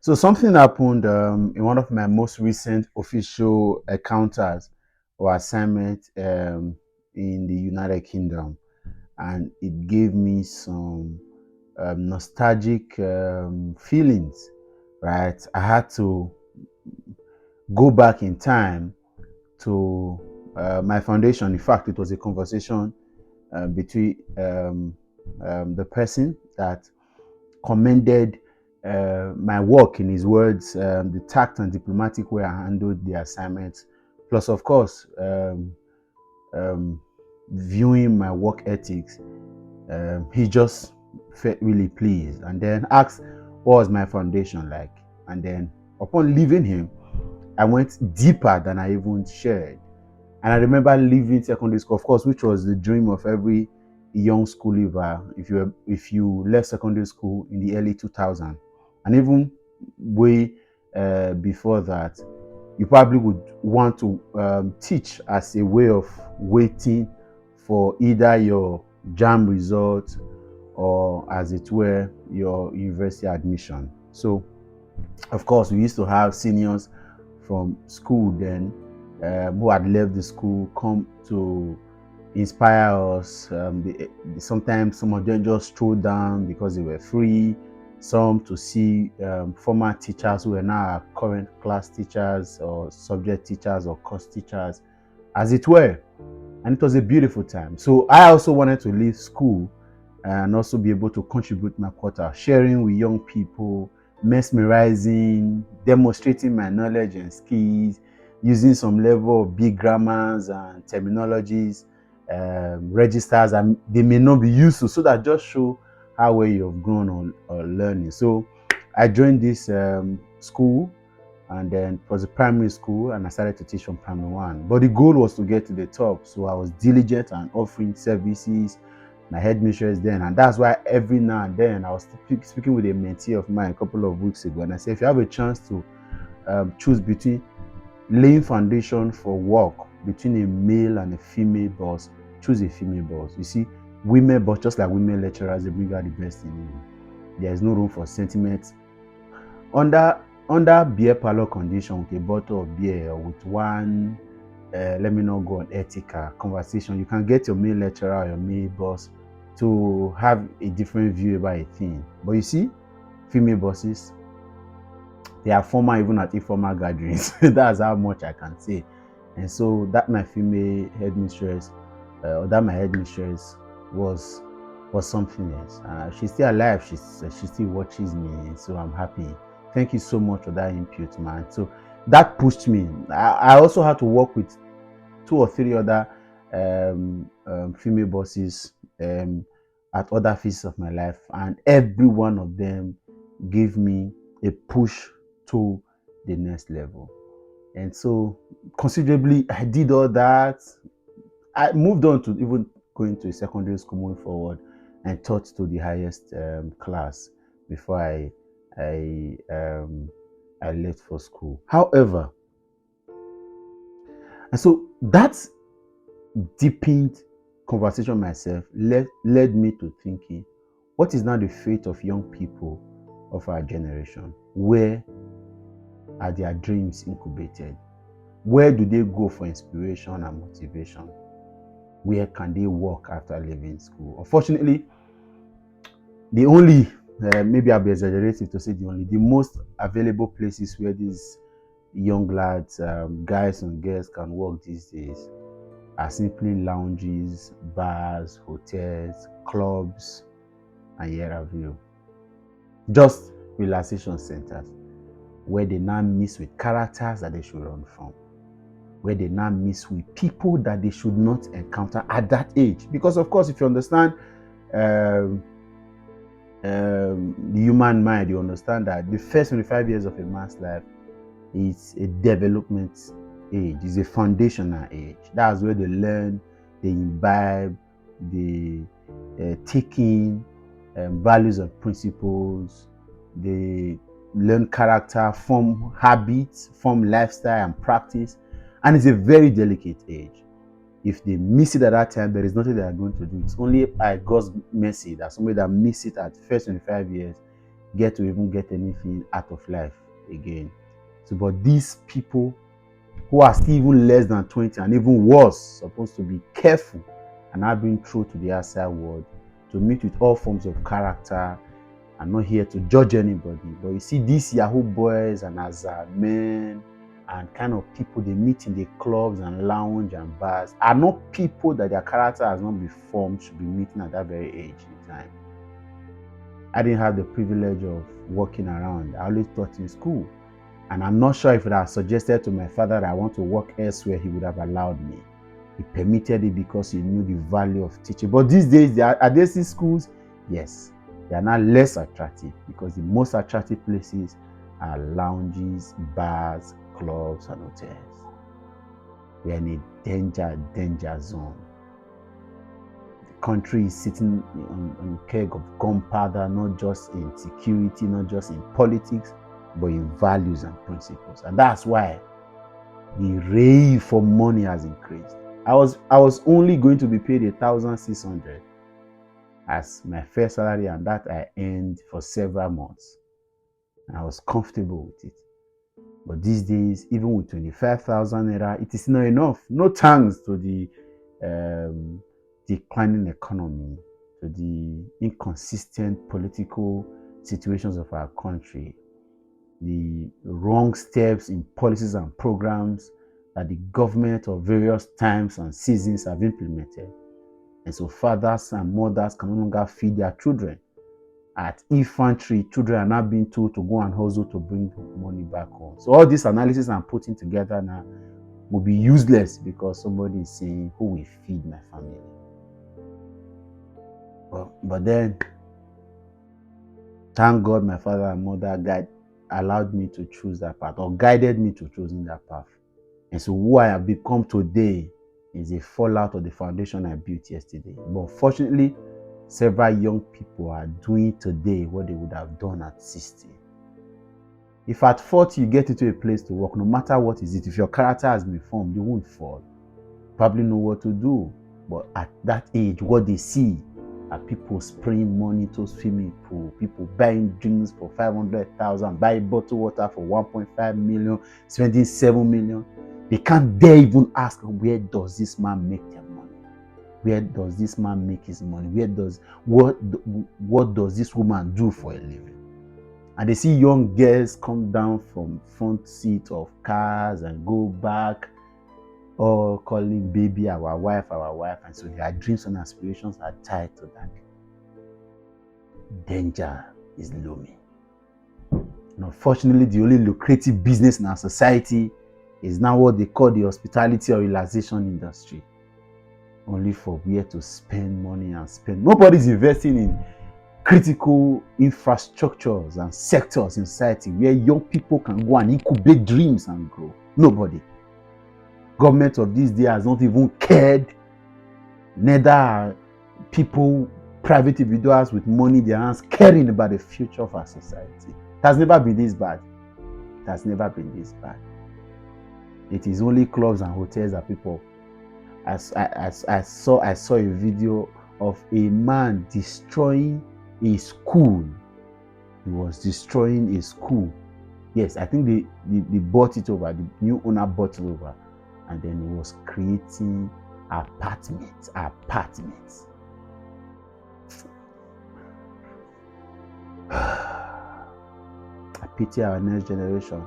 So something happened in one of my most recent official encounters or assignment in the United Kingdom, and it gave me some nostalgic feelings. Right, I had to go back in time to my foundation. In fact, it was a conversation between the person that commended my work, in his words, the tact and diplomatic way I handled the assignment, plus, of course, um, viewing my work ethics. He just felt really pleased and then asked what was my foundation like. And then, upon leaving him, I went deeper than I even shared. And I remember leaving secondary school, of course, which was the dream of every young school leaver. If you left secondary school in the early 2000s, and even way before that, you probably would want to teach as a way of waiting for either your JAM result or, as it were, your university admission. So, of course, we used to have seniors from school then who had left the school come to inspire us. Sometimes some of them just strolled down because they were free. Some to see former teachers who are now our current class teachers or subject teachers or course teachers, as it were. And it was a beautiful time. So I also wanted to leave school and also be able to contribute my quota, sharing with young people, mesmerizing, demonstrating my knowledge and skills, using some level of big grammars and terminologies, registers, and they may not be used to, so that just show how well you've grown on learning. So I joined this school, and then it was a primary school, and I started to teach from primary one. But the goal was to get to the top, so I was diligent and offering services. My headmistress then, and that's why every now and then I was speaking with a mentee of mine a couple of weeks ago, and I said, if you have a chance to choose between laying foundation for work between a male and a female boss, choose a female boss. You see, women boss, just like women lecturers, they bring out the best in you. There is no room for sentiment under beer parlor condition, with a bottle of beer or with one let me not go on ethical conversation, you can get your male lecturer or your male boss to have a different view about a thing. But you see, female bosses, they are formal even at informal gatherings. That's how much I can say. And so that my female headmistress, or that my headmistress was something else. She's still alive. She still watches me, so I'm happy. Thank you so much for that input, man. So that pushed me. I also had to work with two or three other female bosses at other phases of my life, and every one of them gave me a push to the next level. And so, considerably, I did all that. I moved on to even going to a secondary school moving forward, and taught to the highest class before I um, I left for school. However, and so that deepened conversation myself led me to thinking, what is now the fate of young people of our generation? Where are their dreams incubated? Where do they go for inspiration and motivation? Where can they work after leaving school? Unfortunately, the only, maybe I'll be exaggerating to say the most available places where these young lads, guys and girls can work these days are simply lounges, bars, hotels, clubs, and Yeraville. Just relaxation centers where they now mix with characters that they should run from, where they now mix with people that they should not encounter at that age. Because, of course, if you understand um, the human mind, you understand that the first 25 years of a man's life is a development age, is a foundational age. That's where they learn, they imbibe, they take in values and principles, they learn character, form habits, form lifestyle and practice. And it's a very delicate age. If they miss it at that time, there is nothing they are going to do. It's only by God's mercy that somebody that miss it at first 25 years get to even get anything out of life again. So, but these people who are still even less than 20 and even worse, supposed to be careful and are being true to the outside world, to meet with all forms of character. I'm not here to judge anybody, but you see, these Yahoo boys and as men and kind of people they meet in the clubs and lounge and bars are not people that their character has not been formed, should be meeting at that very age in time. I didn't have the privilege of walking around. I always taught in school. And I'm not sure if I had suggested to my father that I want to work elsewhere, he would have allowed me. He permitted it because he knew the value of teaching. But these days, are they still schools? Yes. They are now less attractive because the most attractive places are lounges, bars, clubs, and hotels. We are in a danger zone. The country is sitting on a keg of gunpowder, not just in security, not just in politics, but in values and principles. And that's why the rave for money has increased. I was only going to be paid 1,600 as my first salary, and that I earned for several months. And I was comfortable with it. But these days, even with 25,000 naira, it is not enough. No thanks to the declining economy, to the inconsistent political situations of our country, the wrong steps in policies and programs that the government of various times and seasons have implemented. And so fathers and mothers can no longer feed their children. At infantry, children are now being told to go and hustle to bring money back home. So all this analysis I'm putting together now will be useless because somebody is saying, who will feed my family? But then, thank God my father and mother allowed me to choose that path, or guided me to choosing that path. And so who I have become today is a fallout of the foundation I built yesterday. But unfortunately, several young people are doing today what they would have done at 60. If at 40 you get into a place to work, no matter what is it, if your character has been formed, you won't fall. Probably know what to do. But at that age, what they see are people spraying money to swimming pool, people buying drinks for 500,000, buying bottled water for 1.5 million, spending 7 million. They can't dare even ask, where does this man make their money? Where does this man make his money? What does this woman do for a living? And they see young girls come down from front seat of cars and go back, all calling baby our wife, and so their dreams and aspirations are tied to that. Danger is looming. And unfortunately, the only lucrative business in our society is now what they call the hospitality or relaxation industry. Only for where to spend money and spend. Nobody's investing in critical infrastructures and sectors in society where young people can go and incubate dreams and grow. Nobody. Government of this day has not even cared. Neither are people, private individuals with money in their hands, caring about the future of our society. It has never been this bad. It has never been this bad. It is only clubs and hotels that people. As I saw a video of a man destroying a school. He was destroying a school. Yes, I think they bought it over. The new owner bought it over. And then he was creating apartments. I pity our next generation.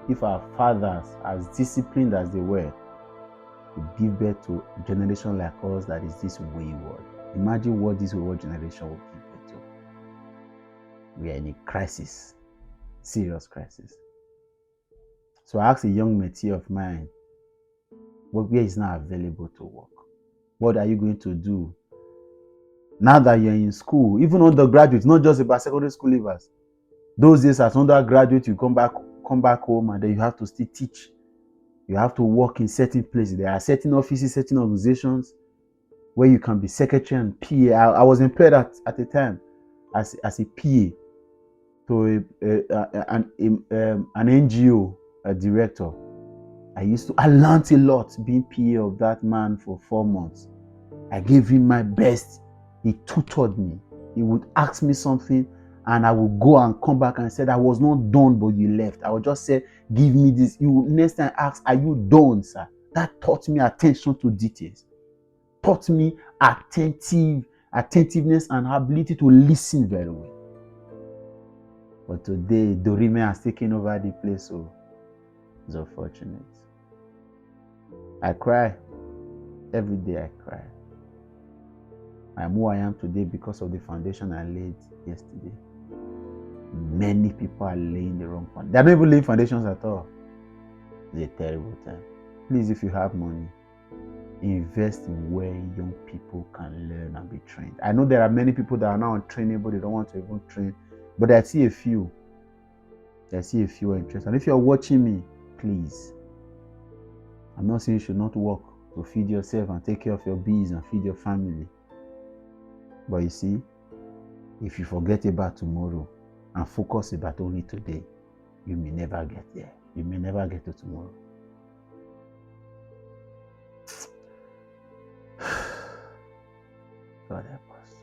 If our fathers, as disciplined as they were, would give birth to a generation like us that is this wayward. Imagine what this wayward generation will give birth to. We are in a crisis, serious crisis. So I asked a young métier of mine, where is now available to work? What are you going to do now that you're in school? Even undergraduates, not just about secondary school leavers. Those days as undergraduate, you come back home and then you have to still teach. You have to work in certain places. There are certain offices, certain organizations where you can be secretary and PA. I was employed at the time as a PA to an NGO director. I learned a lot being PA of that man for 4 months. I gave him my best. He tutored me. He would ask me something and I will go and come back and say, I was not done, but you left. I will just say, give me this. You next time ask, are you done, sir? That taught me attention to details, taught me attentiveness and ability to listen very well. But today, Dorime has taken over the place, so it's unfortunate. I cry. Every day I cry. I am who I am today because of the foundation I laid yesterday. Many people are laying the wrong foundation. They are not even laying foundations at all. It's a terrible time. Please, if you have money, invest in where young people can learn and be trained. I know there are many people that are now untrainable, they don't want to even train, but I see a few. I see a few interested. And if you're watching me, please, I'm not saying you should not work to feed yourself and take care of your bees and feed your family. But you see, if you forget about tomorrow and focus about only today, you may never get there. You may never get to tomorrow. God help us.